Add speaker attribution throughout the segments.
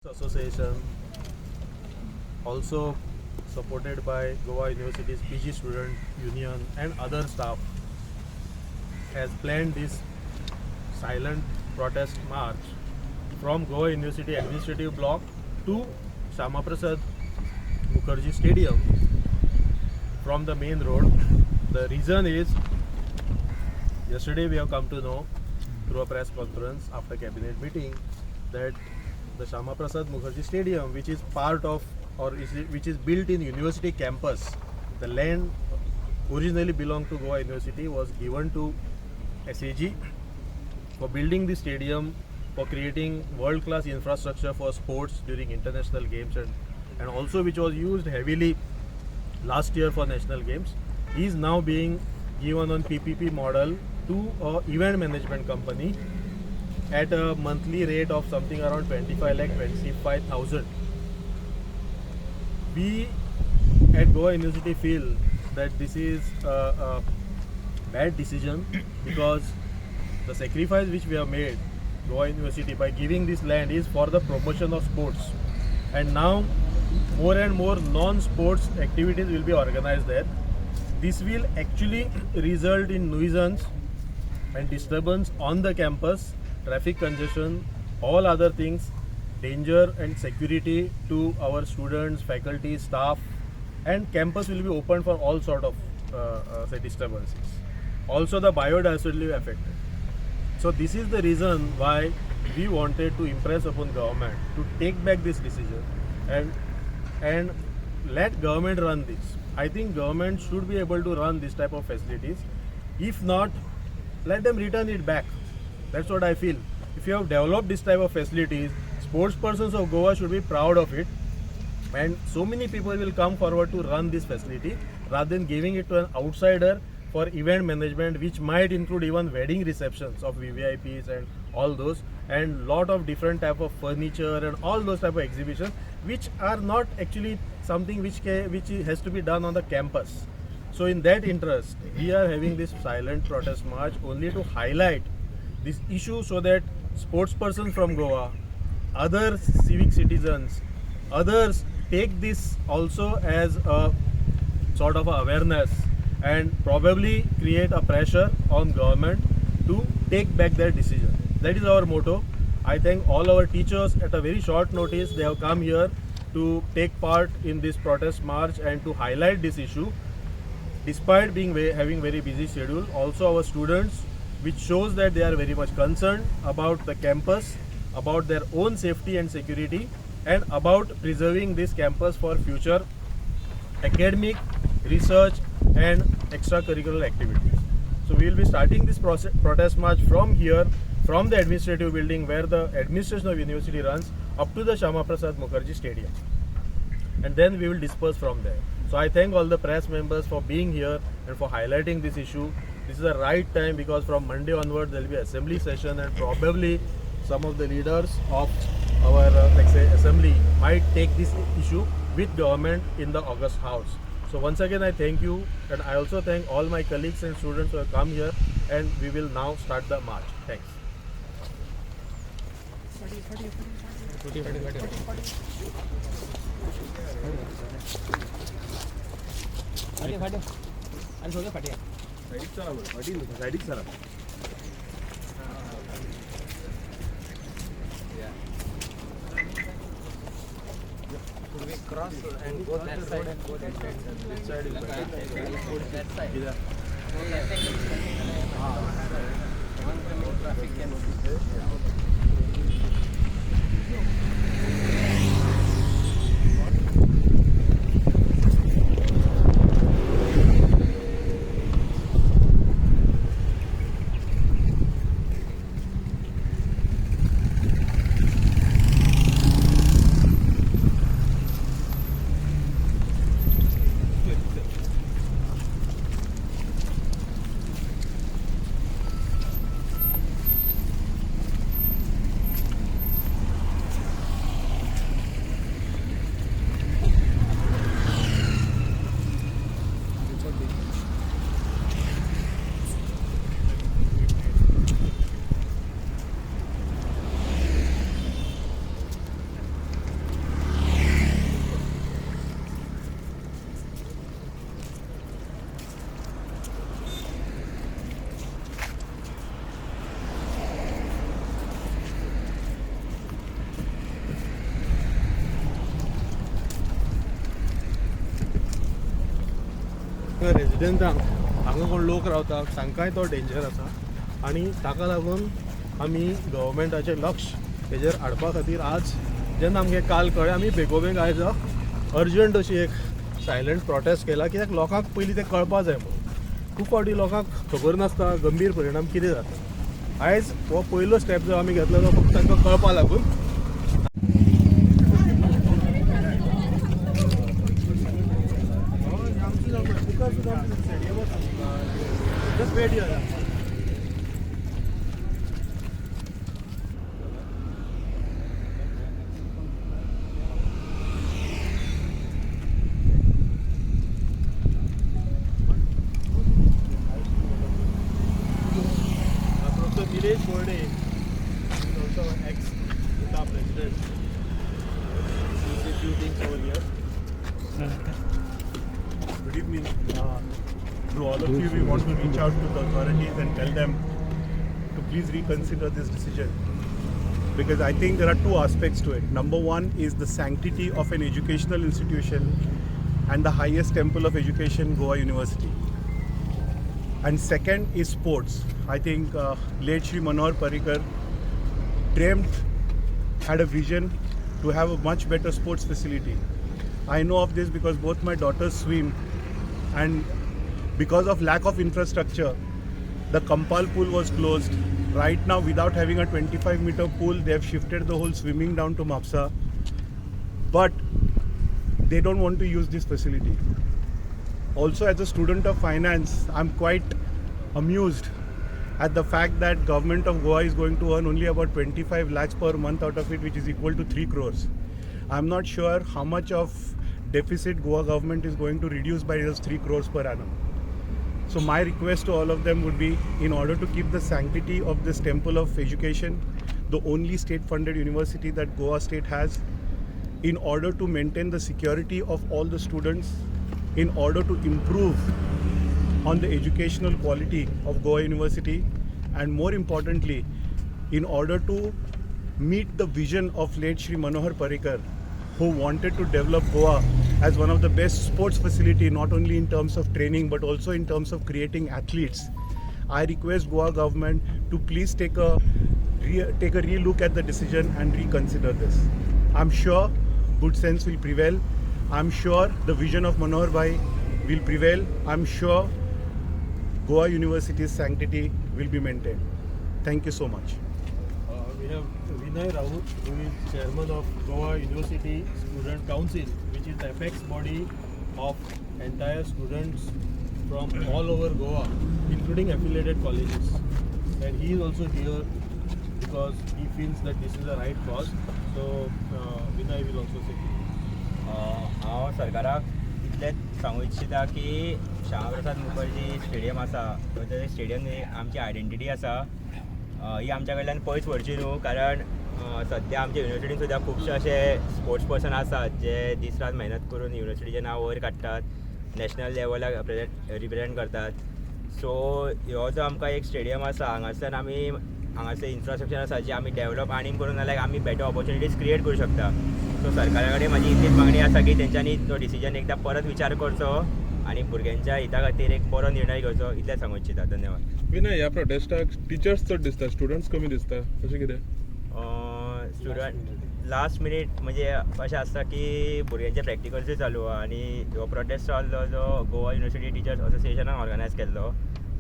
Speaker 1: Association, also supported by Goa University's PG Student Union and other staff, has planned this silent protest march from Goa University Administrative Block to Shama Prasad Mukherjee Stadium from the main road. The reason is, yesterday we have come to know through a press conference after cabinet meeting that the Shama Prasad Mukherjee Stadium, which is part of which is built in university campus, the land originally belonged to Goa University, was given to SAG for building the stadium, for creating world-class infrastructure for sports during international games, and also which was used heavily last year for national games, is now being given on PPP model to a event management company at a monthly rate of something around 25,25,000. We at Goa University feel that this is a bad decision because the sacrifice which we have made, Goa University, by giving this land is for the promotion of sports, and now more and more non-sports activities will be organized there. This will actually result in nuisance and disturbance on the campus, traffic congestion, all other things, danger and security to our students, faculty, staff, and campus will be open for all sort of say disturbances. Also the biodiversity will be affected. So this is the reason why we wanted to impress upon government to take back this decision and let government run this. I think government should be able to run this type of facilities. If not, let them return it back. That's what I feel. If you have developed this type of facilities, sports persons of Goa should be proud of it, and so many people will come forward to run this facility rather than giving it to an outsider for event management, which might include even wedding receptions of VVIPs and all those, and lot of different type of furniture and all those type of exhibitions, which are not actually something which has to be done on the campus. So in that interest, we are having this silent protest march only to highlight this issue so that sports persons from Goa, other civic citizens, others take this also as a sort of awareness and probably create a pressure on government to take back their decision. That is our motto. I thank all our teachers. At a very short notice, they have come here to take part in this protest march and to highlight this issue despite being having very busy schedule. Also our students, which shows that they are very much concerned about the campus, about their own safety and security, and about preserving this campus for future academic, research and extracurricular activities. So we will be starting this protest march from here, from the administrative building where the administration of university runs, up to the Shama Prasad Mukherjee Stadium, and then we will disperse from there. So I thank all the press members for being here and for highlighting this issue. This is the right time because from Monday onward there will be assembly session, and probably some of the leaders of our assembly might take this issue with government in the August House. So once again I thank you, and I also thank all my colleagues and students who have come here, and we will now start the march. Thanks.
Speaker 2: Could we cross and go that side? This side is better. That side. Go that side. One traffic can
Speaker 1: रेजिडेंटांक हांगा कोण लोक रावता तांकांय तो danger आसा आनी ताका लागून आमी गव्हर्मेंटाचें लक्ष हेजेर हाडपा खातीर आज जेन्ना आमगे काल कळ्ळें आमी बेगोबेग आयज अर्जंट अशी एक सायलंट प्रोटेस्ट केला कित्याक लोकांक पयलीं तें कळपा जाय म्हणून खूब फावटी लोकांक खबर नासता गंभीर परिणाम कितें जाता आयज हो पयलो स्टेप जो आमी घेतलो तो फक्त तांकां कळपा लागून Just wait here. Professor Nilesh Borde is also ex-UTA president. He did few things over here. Good evening. To all of you, we want to reach out to the authorities and tell them to please reconsider this decision. Because I think there are two aspects to it. Number one is the sanctity of an educational institution and the highest temple of education, Goa University. And second is sports. I think late Shri Manohar Parrikar had a vision to have a much better sports facility. I know of this because both my daughters swim, and because of lack of infrastructure, the Kampal pool was closed. Right now, without having a 25-meter pool, they have shifted the whole swimming down to Mapsa. But they don't want to use this facility. Also, as a student of finance, I'm quite amused at the fact that government of Goa is going to earn only about 25 lakhs per month out of it, which is equal to 3 crores. I'm not sure how much of deficit Goa government is going to reduce by just 3 crores per annum. So my request to all of them would be, in order to keep the sanctity of this temple of education, the only state-funded university that Goa state has, in order to maintain the security of all the students, in order to improve on the educational quality of Goa University, and more importantly, in order to meet the vision of late Shri Manohar Parrikar, who wanted to develop Goa as one of the best sports facility, not only in terms of training but also in terms of creating athletes. I request Goa government to please take a re-look at the decision and reconsider this. I'm sure good sense will prevail. I'm sure the vision of Manohar Bhai will prevail. I'm sure Goa University's sanctity will be maintained. Thank you so much. We have Vinay Raut, who is chairman of Goa University Student Council, which is the apex body of entire students from all over Goa, including affiliated colleges. And he is also here because he feels that this is the right cause. So Vinay will also say.
Speaker 3: हांव सरकाराक इतलेंच सांगूं इच्छिता की Shyamaprasad Mukherjee stadium आसा ते stadium आमची identity आसा ही आमच्या कडल्यान पयस व्हरची न्हू कारण सद्या आमच्या युनिवर्सिटीन सुद्दां खुबशे अशे स्पोर्ट्स पर्सन आसात जे दीस रात मेहनत करून युनिवर्सिटीचें नांव वयर काडटात नॅशनल लेवलाक रिप्रेझेंट करतात सो हो जो आमकां एक स्टेडियम आसा हांगासर आमी हांगासर इन्फ्रास्ट्रक्चर आसा जे आमी डेवलप आनीक करून जाल्यार आमी बेटर ऑपॉर्च्युनिटीज क्रिएट करूं शकता सो सरकारा कडेन म्हाजी इतलीच मागणी आसा की तेंच्यांनी तो डिसिजन एकदां परत विचार करचो आनी भुरग्यांच्या हिता खातीर एक बरो निर्णय घेवचो इतलेंच सांगूं इच्छिता धन्यवाद
Speaker 4: विनय ह्या प्रोटेस्टाक टिचर्स चड दिसता स्टुडंट्स कमी दिसता अशें कितें
Speaker 3: स्टुडंट लास्ट मिनीट म्हणजे अशें आसता की भुरग्यांचे प्रॅक्टिकल्सूय चालू आहा आनी हो प्रोटेस्ट जाल्लो जो गोवा युनिवर्सिटी टिचर्स असोसिएशनान ऑर्गनायज केल्लो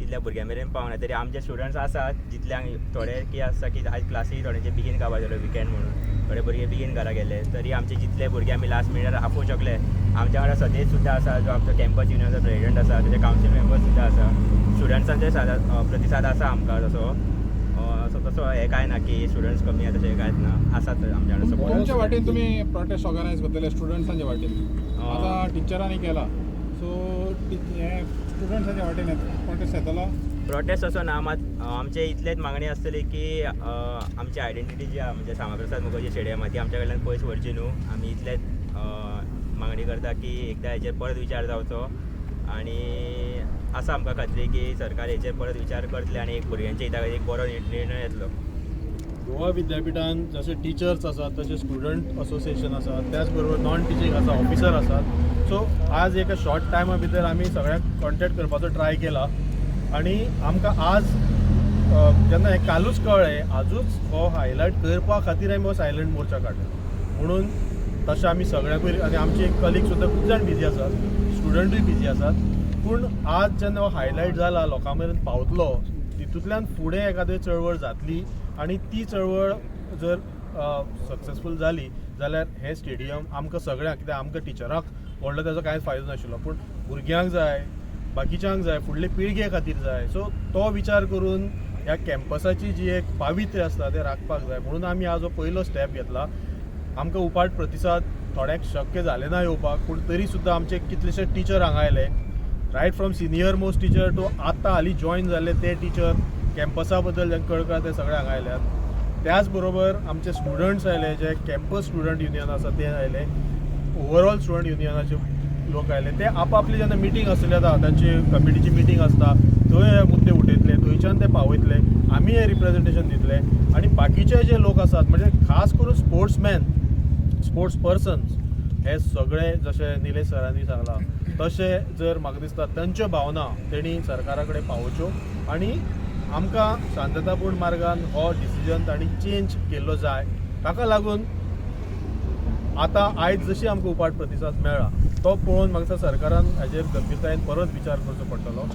Speaker 3: तितल्या भुरग्यां मेरेन पावना तरी आमचे स्टुडंट्स आसात जितल्यांक थोडे कितें आसता की आयज क्लासी थोड्यांचे बेगीन गावपा जालो विकेंड म्हणून थोडे भुरगे बेगीन घरा गेले तरी आमचे जितले भुरगे आमी लास्ट मिनिटार आपोवंक शकले आमच्या वांगडा सदेश सुद्दां आसा जो आमचो कॅम्पस युनियनचो प्रेसिडेंट आसा तेजे कावन्सील मेंबर्स सुद्दां आसा स्टुडंट्सांचे प्रतिसाद आसा आमकां तसो तसो हें कांय ना की स्टुडंट्स कमी आसा तशें कांयच ना आसात आमच्या वांगडा सपोर्ट
Speaker 5: तुमच्या वाटेन तुम्ही प्रोटेस्ट ऑर्गनायज करतले स्टुडंट्सांच्या वाटेन आता टिचरांनी केला सो हे स्टुडंट्सांच्या वाटेन प्रोटेस्ट येतलो
Speaker 3: प्रोटेस्ट असो ना मात आमचे इतलेच मागणी आसतली की आमची आयडेंटिटी जी आहा म्हणजे श्यामाप्रसाद मुखर्जी स्टेडियम ती आमच्या कडल्यान पयस व्हरची न्हू आमी इतलेच मागणी करता की एकदां हेचेर परत विचार जावचो आनी आसा आमकां खात्री की सरकार हेचेर परत विचार करतले आनी एक भुरग्यांच्या हिता खातीर एक बरो निर्णय येतलो
Speaker 1: गोवा विद्यापीठान जसे टिचर्स आसात तसे स्टुडंट असोसिएशन आसात, त्याच बरोबर नॉन टिचींग आसा, ऑफिसर आसात. सो आज एका शॉर्ट टायमा भितर आमी सगळ्यांक कॉन्टॅक्ट करपाचो ट्राय केला आनी आमकां आज जेन्ना हें कालूच कळ्ळें, आजूच हो हायलायट करपा खातीर आमी हो सायलंट मोर्चा काडला. म्हणून तशें आमी सगळ्यांक आनी आमचे कलीग सुद्दां खूब जाण बिजी आसात, स्टुडंटूय बिजी आसात. पूण आज जेन्ना हो हायलायट जाला, लोकां मेरेन पावतलो, तितूंतल्यान फुडें एखादी चळवळ जातली आनी ती चळवळ जर सक्सेसफूल जाली जाल्यार हें स्टेडियम आमकां सगळ्यांक, कित्याक आमकां टिचरांक व्हडलो ताजो कांयच फायदो नाशिल्लो, पूण भुरग्यांक जाय, बाकीच्यांक जाय, फुडले पिळगे खातीर जाय. सो तो विचार करून ह्या कॅम्पसाची जी एक पावित्र्य आसता तें राखपाक जाय. म्हणून आमी आज हो पयलो स्टेप घेतला. आमकां उपाट प्रतिसाद थोड्यांक शक्य जालें ना येवपाक, पूण तरी सुद्दां आमचे कितलेशे टीचर हांगा आयले, right from senior most teacher to आतां हालीं जॉयन जाल्ले ते टीचर, कॅम्पसा बद्दल जेंका कळटा ते सगळे हांगा आयल्यात. त्याच बरोबर आमचे स्टुडंट्स आयले, जे कॅम्पस स्टुडंट युनियन आसा ते आयले, ओवरऑल स्टुडंट युनियनाचे लोक आयले. ते आपापली जेन्ना मिटींग आसली आतां, तांची कमिटीची मिटींग आसता, थंय हे मुद्दे उठयतले, थंयच्यान ते पावयतले, आमी हे रिप्रेझेंटेशन दितले. आनी बाकीचे जे लोक आसात, म्हणजे खास करून स्पोर्ट्समॅन, स्पोर्ट्स पर्सन्स, हे सगळे जशे निलेश सरांनी सांगला तशे जर म्हाका दिसता तांच्यो भावना तेणी सरकारा कडेन पावोवच्यो आनी आमकां शांततापूर्ण मार्गान हो डिसिजन तांणी चेंज केल्लो जाय. ताका लागून आतां आयज जशी आमकां उपाट प्रतिसाद मेळ्ळा तो पळोवन म्हाका दिसता सरकारान हाजेर गंभीरतायेन परत विचार करचो पडटलो